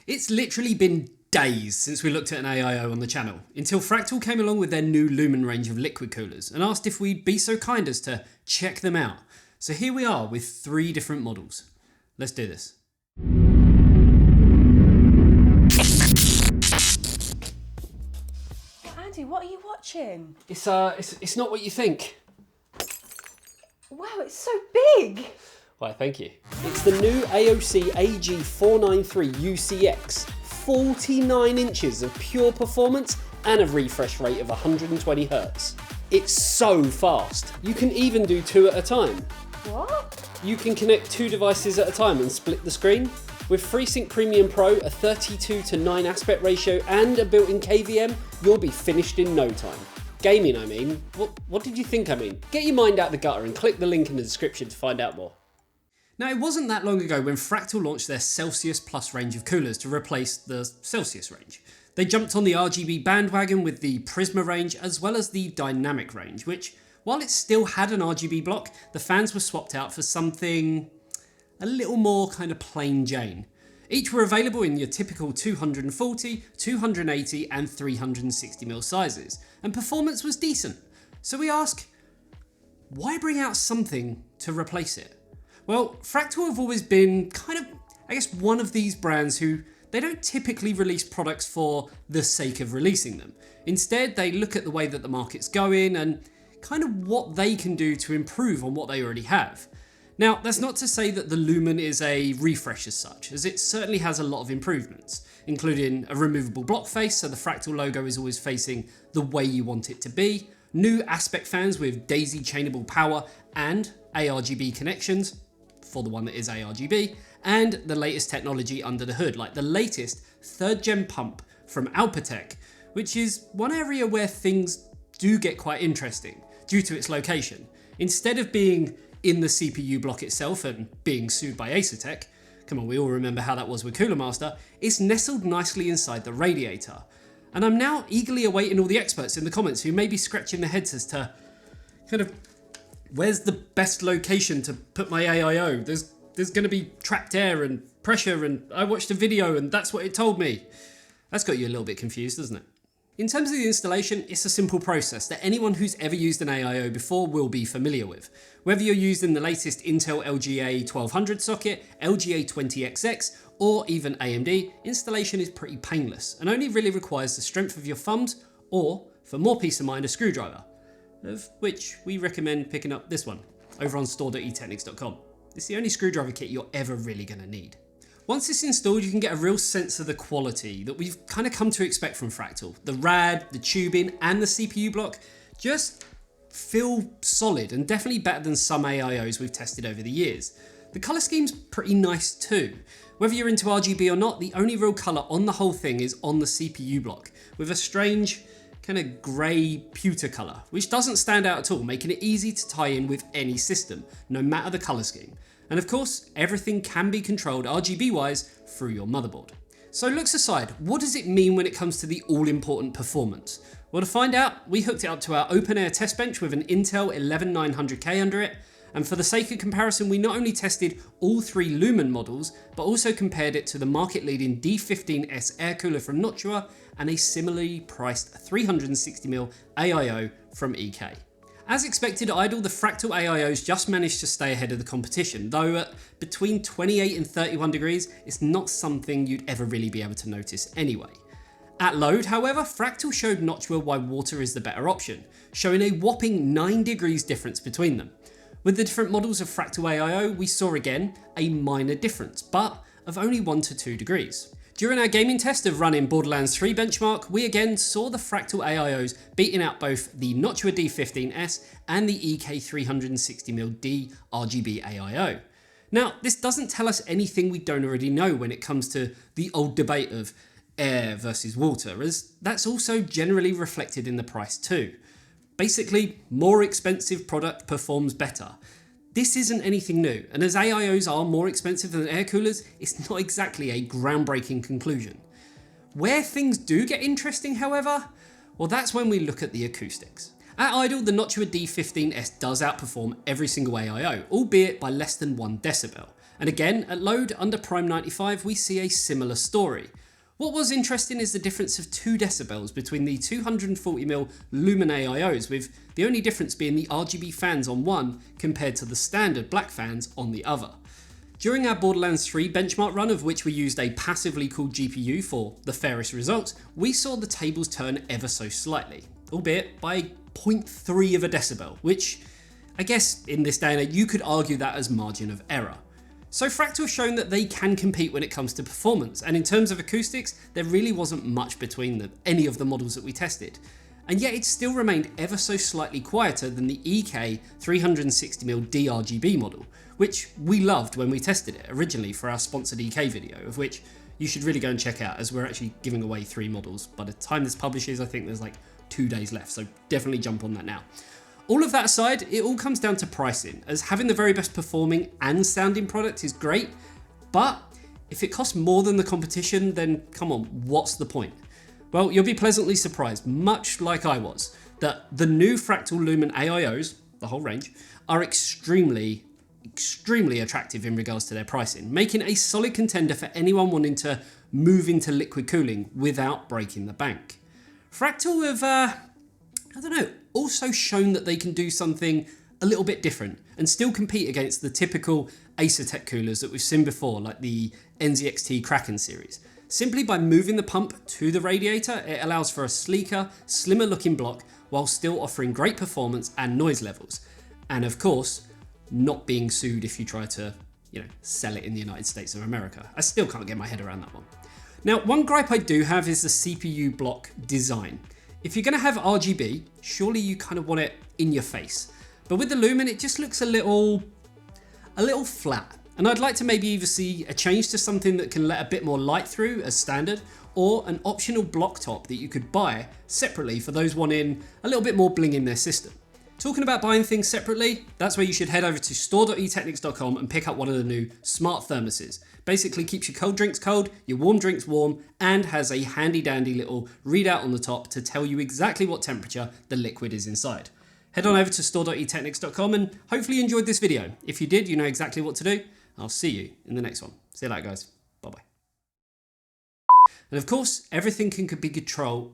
It's literally been days since we looked at an AIO on the channel, until Fractal came along with their new Lumen range of liquid coolers and asked if we'd be so kind as to check them out. So here we are with 3 different models. Let's do this. Andy, what are you watching? It's not what you think. Wow, it's so big! Why, thank you. It's the new AOC AG493 UCX. 49 inches of pure performance and a refresh rate of 120 Hz. It's so fast. You can even do 2 at a time. What? You can connect 2 devices at a time and split the screen. With FreeSync Premium Pro, a 32:9 aspect ratio and a built-in KVM, you'll be finished in no time. Gaming, I mean. What did you think I mean? Get your mind out the gutter and click the link in the description to find out more. Now, it wasn't that long ago when Fractal launched their Celsius Plus range of coolers to replace the Celsius range. They jumped on the RGB bandwagon with the Prisma range as well as the Dynamic range, which, while it still had an RGB block, the fans were swapped out for something a little more kind of plain Jane. Each were available in your typical 240, 280 and 360mm sizes, and performance was decent. So we ask, why bring out something to replace it? Well, Fractal have always been kind of, I guess, one of these brands who they don't typically release products for the sake of releasing them. Instead, they look at the way that the market's going and kind of what they can do to improve on what they already have. Now, that's not to say that the Lumen is a refresh as such, as it certainly has a lot of improvements, including a removable block face, so the Fractal logo is always facing the way you want it to be, new aspect fans with daisy chainable power and ARGB connections, for the one that is ARGB, and the latest technology under the hood, like the latest 3rd gen pump from Alpatec, which is one area where things do get quite interesting due to its location. Instead of being in the CPU block itself and being sued by Acoustics, come on, we all remember how that was with Cooler Master, it's nestled nicely inside the radiator. And I'm now eagerly awaiting all the experts in the comments who may be scratching their heads as to kind of, where's the best location to put my AIO? There's going to be trapped air and pressure, and I watched a video and that's what it told me. That's got you a little bit confused, doesn't it? In terms of the installation, it's a simple process that anyone who's ever used an AIO before will be familiar with. Whether you're using the latest Intel LGA 1200 socket, LGA 20XX, or even AMD, installation is pretty painless and only really requires the strength of your thumbs or, for more peace of mind, a screwdriver, of which we recommend picking up this one over on store.eteknix.com. It's the only screwdriver kit you're ever really going to need. Once it's installed, you can get a real sense of the quality that we've kind of come to expect from Fractal. The rad, the tubing and the CPU block just feel solid and definitely better than some AIOs we've tested over the years. The colour scheme's pretty nice too. Whether you're into RGB or not, the only real colour on the whole thing is on the CPU block, with a strange kind of grey pewter colour, which doesn't stand out at all, making it easy to tie in with any system, no matter the colour scheme. And of course, everything can be controlled RGB wise through your motherboard. So looks aside, what does it mean when it comes to the all-important performance? Well, to find out, we hooked it up to our open air test bench with an Intel 11900K under it. And for the sake of comparison, we not only tested all 3 Lumen models, but also compared it to the market-leading D15S air cooler from Noctua and a similarly priced 360mm AIO from EK. As expected, idle, the Fractal AIOs just managed to stay ahead of the competition, though at between 28 and 31 degrees, it's not something you'd ever really be able to notice anyway. At load, however, Fractal showed Noctua why water is the better option, showing a whopping 9 degrees difference between them. With the different models of Fractal AIO, we saw again a minor difference, but of only 1 to 2 degrees. During our gaming test of running Borderlands 3 benchmark, we again saw the Fractal AIOs beating out both the Noctua D15S and the EK 360mm RGB AIO. Now, this doesn't tell us anything we don't already know when it comes to the old debate of air versus water, as that's also generally reflected in the price too. Basically, more expensive product performs better. This isn't anything new, and as AIOs are more expensive than air coolers, it's not exactly a groundbreaking conclusion. Where things do get interesting, however, well, that's when we look at the acoustics. At idle, the Noctua D15S does outperform every single AIO, albeit by less than 1 decibel. And again, at load under Prime 95, we see a similar story. What was interesting is the difference of 2 decibels between the 240mm Lumen AIOs, with the only difference being the RGB fans on one compared to the standard black fans on the other. During our Borderlands 3 benchmark run, of which we used a passively cooled GPU for the fairest results, we saw the tables turn ever so slightly, albeit by 0.3 of a decibel, which I guess in this day and age you could argue that as margin of error. So Fractal have shown that they can compete when it comes to performance, and in terms of acoustics, there really wasn't much between any of the models that we tested. And yet it still remained ever so slightly quieter than the EK 360mm DRGB model, which we loved when we tested it originally for our sponsored EK video, of which you should really go and check out, as we're actually giving away 3 models. By the time this publishes, I think there's like 2 days left, so definitely jump on that now. All of that aside, it all comes down to pricing, as having the very best performing and sounding product is great, but if it costs more than the competition, then come on, what's the point? Well, you'll be pleasantly surprised, much like I was, that the new Fractal Lumen AIOs, the whole range, are extremely attractive in regards to their pricing, making a solid contender for anyone wanting to move into liquid cooling without breaking the bank. Fractal have, also shown that they can do something a little bit different and still compete against the typical Acertech coolers that we've seen before, like the NZXT Kraken series. Simply by moving the pump to the radiator, it allows for a sleeker, slimmer looking block while still offering great performance and noise levels. And of course, not being sued if you try to, sell it in the United States of America. I still can't get my head around that one. Now, one gripe I do have is the CPU block design. If you're going to have RGB, surely you kind of want it in your face. But with the Lumen, it just looks a little flat. And I'd like to maybe either see a change to something that can let a bit more light through as standard, or an optional block top that you could buy separately for those wanting a little bit more bling in their system. Talking about buying things separately, that's where you should head over to store.eteknix.com and pick up one of the new smart thermoses. Basically keeps your cold drinks cold, your warm drinks warm, and has a handy dandy little readout on the top to tell you exactly what temperature the liquid is inside. Head on over to store.eteknix.com and hopefully you enjoyed this video. If you did, you know exactly what to do. I'll see you in the next one. See you later, guys. Bye-bye. And of course, everything could be controlled.